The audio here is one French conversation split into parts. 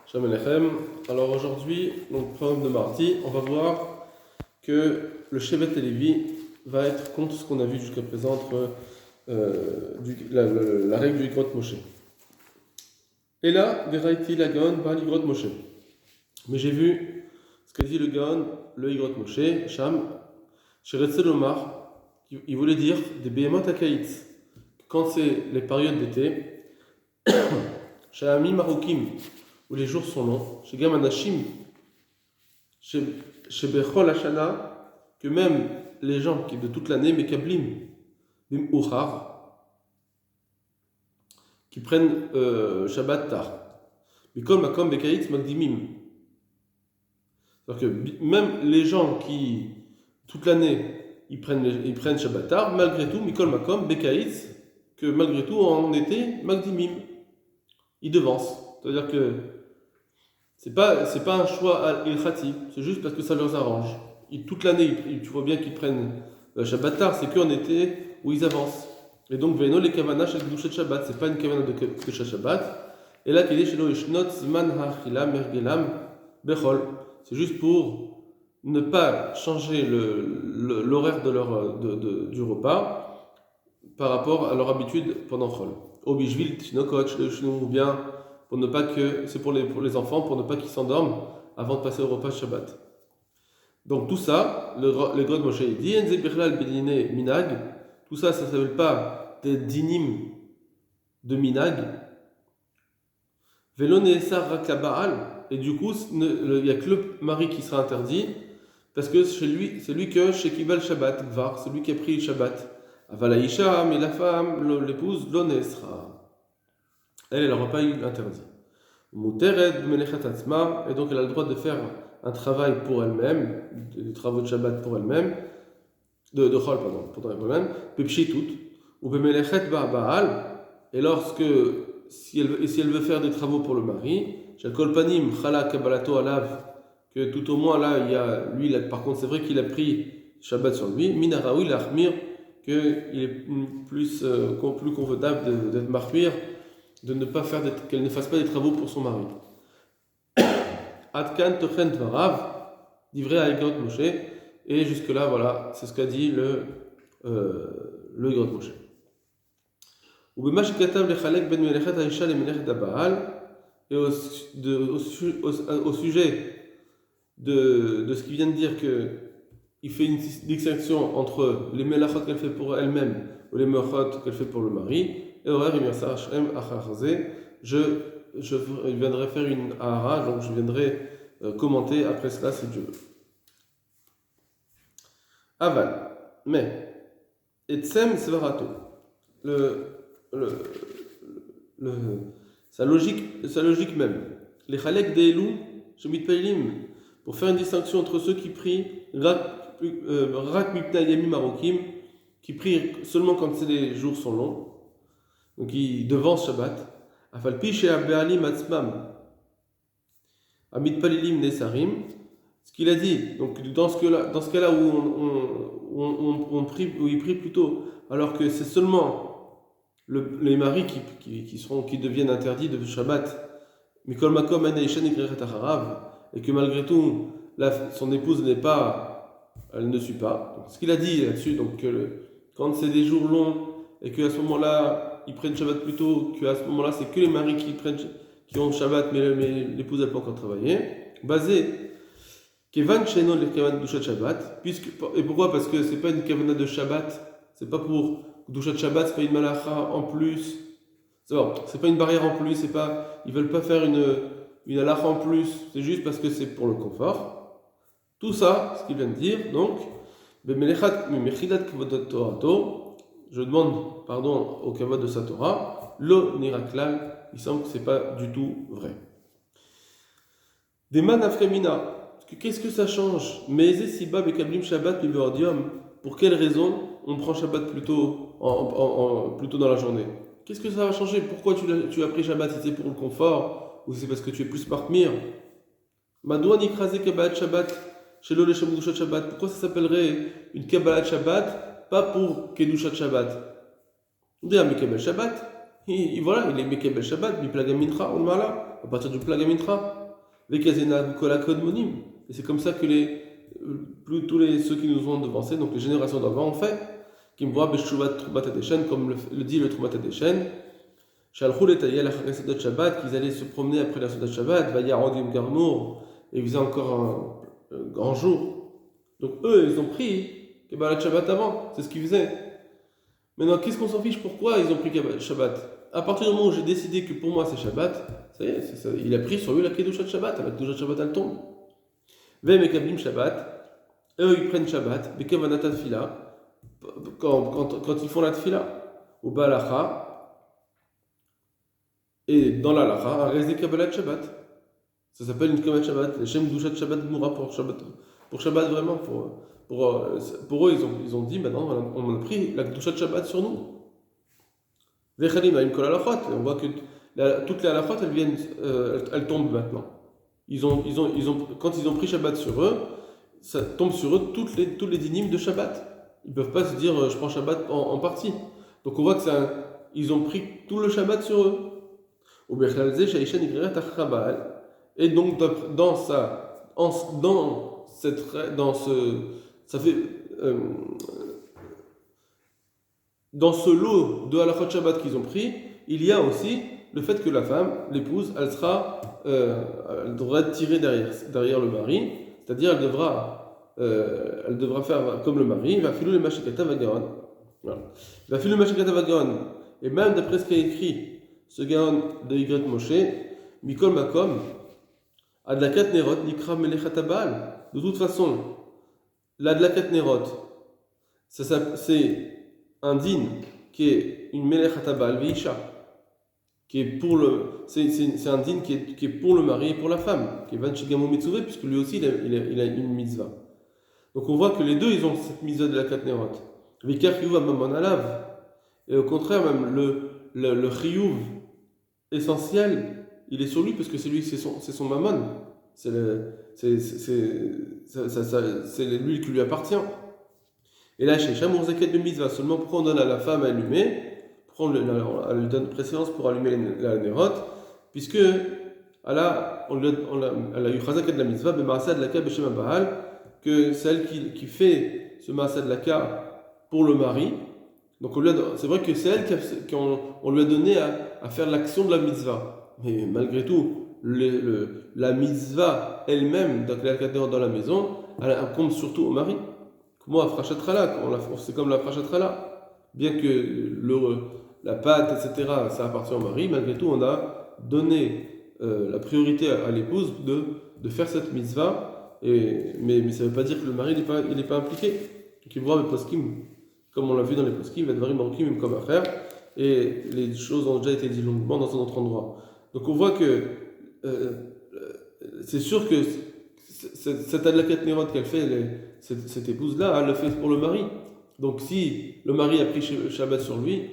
Shalom Alechem. Alors aujourd'hui, donc programme de mardi, on va voir que le Shevet Lévi va être contre ce qu'on a vu jusqu'à présent entre la règle du Igrot Moshe. Et là, Veraiti la Gaon par l'Igrot Moshe. Mais j'ai vu ce qu'a dit le Gaon, le Igrot Moshe, Sham, Sheretzel Omar, il voulait dire des Behemot Akaïtz. Quand c'est les périodes d'été, Shahami Marokim, où les jours sont longs, chez Gamanashim, chez Bechol Hashana, que même les gens qui de toute l'année, Mekablim, Bim Uchar, qui prennent Shabbat tard. Mikol Makom Bekaït Magdimim. C'est-à-dire que même les gens qui, toute l'année, ils prennent Shabbat tard, malgré tout, Mikol Makom Bekaït, que malgré tout, en été, Magdimim, ils devancent. C'est-à-dire que c'est pas un choix ilchati, c'est juste parce que ça leur arrange. Toute l'année, tu vois bien qu'ils prennent Shabbat tard, c'est qu'en été où ils avancent. Et donc, Veno les kavana shel kedushat Shabbat, c'est pas une kavana de kedushat Shabbat. Et là, qu'il est chez l'oishnot zman ha'achila mergelam bechol. C'est juste pour ne pas changer l'horaire du repas par rapport à leur habitude pendant Chol. Obishvil tinokot ou bien pour ne pas que c'est pour les enfants, pour ne pas qu'ils s'endorment avant de passer au repas Shabbat. Donc tout ça, le God Moshe dit Enze bichlal bedine minag, tout ça, ça ne s'appelle pas des dinim de minag. Velo neesar rak la Baal, et du coup, il n'y a que le mari qui sera interdit, parce que c'est lui que chez Kibal Shabbat, Gvar, c'est lui qui a pris le Shabbat. Avalaïcha, mais la femme, l'épouse, lo neesra. Elle n'aura pas eu l'interdit. Mutered melechat atzma, et donc elle a le droit de faire un travail pour elle-même, des travaux de Shabbat pour elle-même, de Chol, pardon, pour elle-même, pepshitut, ou bemelechet ba'al, et si elle veut faire des travaux pour le mari, shel kol panim chala kabalato alav, que tout au moins là, par contre c'est vrai qu'il a pris Shabbat sur lui, minaraoui l'achmir, qu'il est plus confortable d'être mahmir, de ne pas faire qu'elle ne fasse pas des travaux pour son mari. Adkan tochen dvarav, livré à Igrot Moshe, et jusque là, voilà, c'est ce qu'a dit le Igrot Moshe. Et au sujet de ce qu'il vient de dire que il fait une distinction entre les melachot qu'elle fait pour elle-même ou les melachot qu'elle fait pour le mari. Et je viendrai faire une ahara, donc je viendrai commenter après cela si Dieu veut. Aval, mais etsem svarato, sa logique même. Les chalek de'elu shemit peilim, pour faire une distinction entre ceux qui prient rak mipnei yamim arokim, qui prient seulement quand les jours sont longs. Donc il devance Shabbat. Afalpi chez Be'alim Atzmam, Amit Palilim Nesarim. Ce qu'il a dit, donc dans ce cas-là où il prie plutôt, alors que c'est seulement les maris qui deviennent interdits de Shabbat, Mikol Makom Anaishan Igrechet Acharav, et que malgré tout, son épouse elle ne suit pas. Donc, ce qu'il a dit là-dessus, donc quand c'est des jours longs et qu'à ce moment-là, ils prennent Shabbat plus tôt, qu'à ce moment-là, c'est que les maris qui ont Shabbat, mais l'épouse n'a pas encore travaillé. Basé, Kevan Shenon le Kavan Dushat Shabbat, et pourquoi? Parce que c'est pas une Kavana de Shabbat, c'est pas pour Dushat Shabbat, c'est pas une malacha en plus, c'est pas une barrière en plus, ils veulent pas faire une halacha en plus, c'est juste parce que c'est pour le confort. Tout ça, ce qu'il vient de dire, donc, je demande pardon au kavod de sa Torah, lo niraklal, il semble que c'est pas du tout vrai. Des man afkamina, qu'est-ce que ça change? Mais siba bekablim Shabbat mibeordium, pour quelle raison on prend Shabbat plutôt dans la journée? Qu'est-ce que ça va changer? Pourquoi tu as pris Shabbat? Si c'est pour le confort ou c'est parce que tu es plus marmir? Madouan ikrase kabbalat Shabbat, shelo le shamdushat Shabbat. Pourquoi ça s'appellerait une kabbalat Shabbat? Pas pour Kedushat Shabbat. On dit Mekabel Shabbat. Il est Mekabel Shabbat, Biplagam Mincha, on m'a là. à partir du Plag Amitra, Vekazena Bukola Kodmonim. Et c'est comme ça que ceux qui nous ont devancés, donc les générations d'avant, ont fait. Kimboa Beshuvat Trumat Adeshen, comme le dit le Trumat Adeshen, Shalchul et Tayel Achare Sodat Shabbat, qu'ils allaient se promener après la Sodat Shabbat, Vayarodim Garmour, et ils faisaient encore un grand jour. Donc eux, ils ont pris Kabbalat Shabbat avant, c'est ce qu'ils faisaient. Maintenant, qu'est-ce qu'on s'en fiche? Pourquoi ils ont pris Kabbalat Shabbat? À partir du moment où j'ai décidé que pour moi c'est Shabbat, ça y est, ça, il a pris sur lui la Kedushat Shabbat, la Kedushat Shabbat elle tombe. Ve Mekablim Shabbat, eux ils prennent Shabbat, Bekavanat Tfila, quand ils font la Tfila, au Balacha, et dans la Lacha, un reste des Kabbalat Shabbat. Ça s'appelle une Kabbalat Shabbat, les Shem Dushat Shabbat Moura pour Shabbat vraiment. Pour eux, ils ont dit maintenant, on a pris la Dushat Shabbat sur nous. Vechalim Aim Kol Halachot, on voit que toutes les Halachot, elles tombent maintenant. Quand ils ont pris Shabbat sur eux, ça tombe sur eux tous les dynimes de Shabbat. Ils ne peuvent pas se dire je prends Shabbat en partie. Donc on voit que ils ont pris tout le Shabbat sur eux. Et donc dans ce lot de halachot Shabbat qu'ils ont pris, il y a aussi le fait que la femme, l'épouse, elle devra être tirée derrière le mari, c'est-à-dire elle devra faire comme le mari, va filer le mashikata vagaon. Va filer le mashikata vagaon. Et même d'après ce qu'a écrit ce gaon de Y Moshe, Mikol Makom, Adlakat Nerot, Nikra Melechat Baal. De toute façon, l'Adlakat Nerot, c'est un din qui est une Melechat Baal Veisha, qui est pour c'est un din qui est pour le mari et pour la femme, qui est Van Shigamo Mitsuve, puisque lui aussi il a une mitzvah. Donc on voit que les deux ils ont cette mitzvah de la Katnerot. Vikar Chiyuv Mamon Alav. Et au contraire, même le Chiyuv essentiel, il est sur lui parce que c'est son Mamon. C'est lui qui lui appartient. Et là, chez Shamour Zaket de Mitzvah, seulement pourquoi on donne à la femme à allumer, pourquoi on lui donne préséance pour allumer la Nerot, puisque elle a eu Chazaket de la Mitzvah, B'Maasad Laka B'Shem Baal, que celle qui fait ce Maasad Laka pour le mari. Donc c'est vrai que c'est elle qu'on lui a donné à faire l'action de la Mitzvah. Mais malgré tout, la Mitzvah elle-même, donc la Nerot dans la maison, elle compte surtout au mari. Comment Afrachatrala, c'est comme la Afrachatrala. Bien que la pâte, etc., ça appartient au mari, malgré tout, on a donné la priorité à l'épouse de faire cette mitzvah, mais ça ne veut pas dire que le mari il n'est pas impliqué. Donc il voit les poskim, comme on l'a vu dans les poskim, il va marokim même comme affaire, et les choses ont déjà été dites longuement dans un autre endroit. Donc on voit que c'est sûr que cette adlakat nerot qu'elle fait, cette épouse-là, elle le fait pour le mari. Donc si le mari a pris Shabbat sur lui,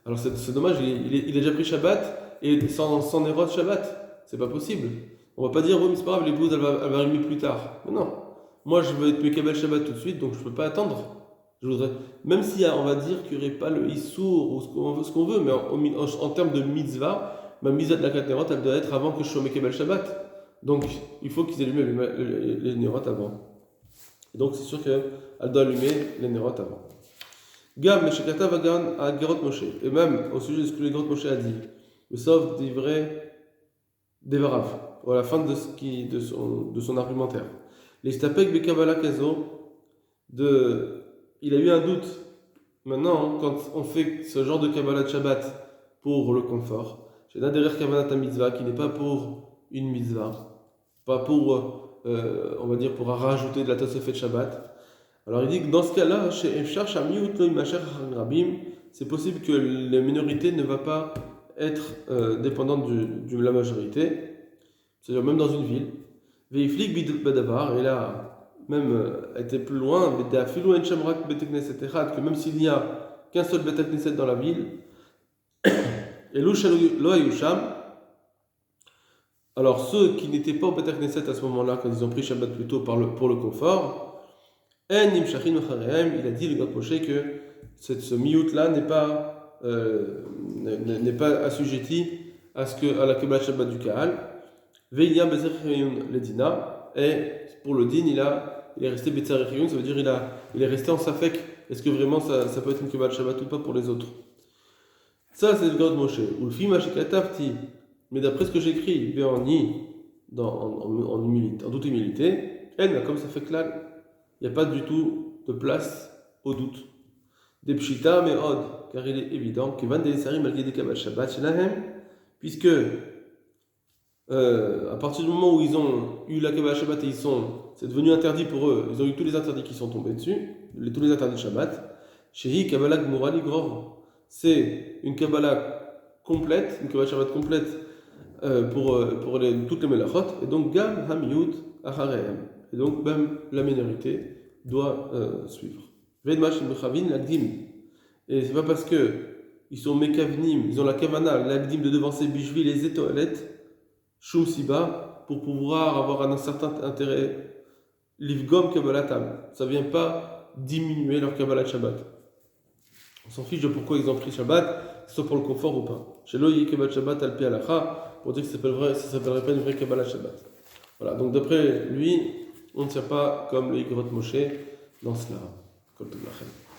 alors c'est dommage, il a déjà pris Shabbat et sans nerot Shabbat. C'est pas possible. On va pas dire, oui, mais c'est pas grave, l'épouse elle va arriver plus tard. Mais non. Moi je veux être Mekabel Shabbat tout de suite, donc je peux pas attendre. Même si on va dire qu'il n'y aurait pas le Issour ou ce qu'on veut, mais en termes de mitzvah, ma mitzvah de la Katnerot, elle doit être avant que je sois Mekabel Shabbat. Donc, il faut qu'ils allument les nérotes avant. Et donc, c'est sûr qu'elle doit allumer les nérotes avant. Gam, Meshekata Vagan à Gerot Moshe. Et même au sujet de ce que le Gerot Moshe a dit, sauf des vrais Devarav, à la fin de son argumentaire. Les Stapek Bekabala Kazo, il a eu un doute. Maintenant, quand on fait ce genre de Kabbalah de Shabbat pour le confort, j'ai derrière Kabbalah Mitzvah qui n'est pas pour une mitzvah. Pas pour, on va dire, pour rajouter de la Tosefet Shabbat. Alors il dit que dans ce cas-là, c'est possible que la minorité ne va pas être dépendante de la majorité, c'est-à-dire même dans une ville. Et là, même était plus loin, que même s'il n'y a qu'un seul Bet Knesset dans la ville, et alors ceux qui n'étaient pas au Bet Knesset à ce moment-là, quand ils ont pris Shabbat plutôt pour le confort, il a dit le Gerot Moshe que ce miout-là n'est pas assujetti à la Kabbalah Shabbat du Kahal. Veillia Bezer Chayun Ledina, et pour le din, il est resté Bezer Chayun, ça veut dire il est resté en Safek. Est-ce que vraiment ça peut être une Kabbalah Shabbat ou pas pour les autres? Ça, c'est le God Moshe. Ou le film Ashikatafti, mais d'après ce que j'écris, en toute humilité, elle, comme ça fait que là, il n'y a pas du tout de place au doute. Des pshita, mais od, car il est évident que van des sarim malgré des Kabbalah Shabbat chez Lahem, puisque à partir du moment où ils ont eu la Kabbalah Shabbat et c'est devenu interdit pour eux, ils ont eu tous les interdits qui sont tombés dessus, tous les interdits de Shabbat, Shehi Kabbalah Gmura Ligror, c'est une Kabbalah complète, une Kabbalah Shabbat complète pour toutes les melachot, et donc Gam Hamiyut Acharehem, et donc même la minorité doit suivre. Vedmash Mechavin Lagdim, et c'est pas parce que ils sont Mekavnim, ils ont la Kavana, l'Agdim de devancer Bishvi les Etoilet, Shum Siba, pour pouvoir avoir un certain intérêt, Livgom Kabbalatam, ça vient pas diminuer leur Kabbalah Shabbat. On s'en fiche de pourquoi ils ont pris Shabbat, soit pour le confort ou pas. Chez l'Oye Kabbalah Shabbat Alpi Alacha, pour dire que ça s'appellerait pas une vraie Kabbalah Shabbat. Voilà, donc d'après lui, on ne tient pas comme le Igrot Moshe dans cela. Comme tout le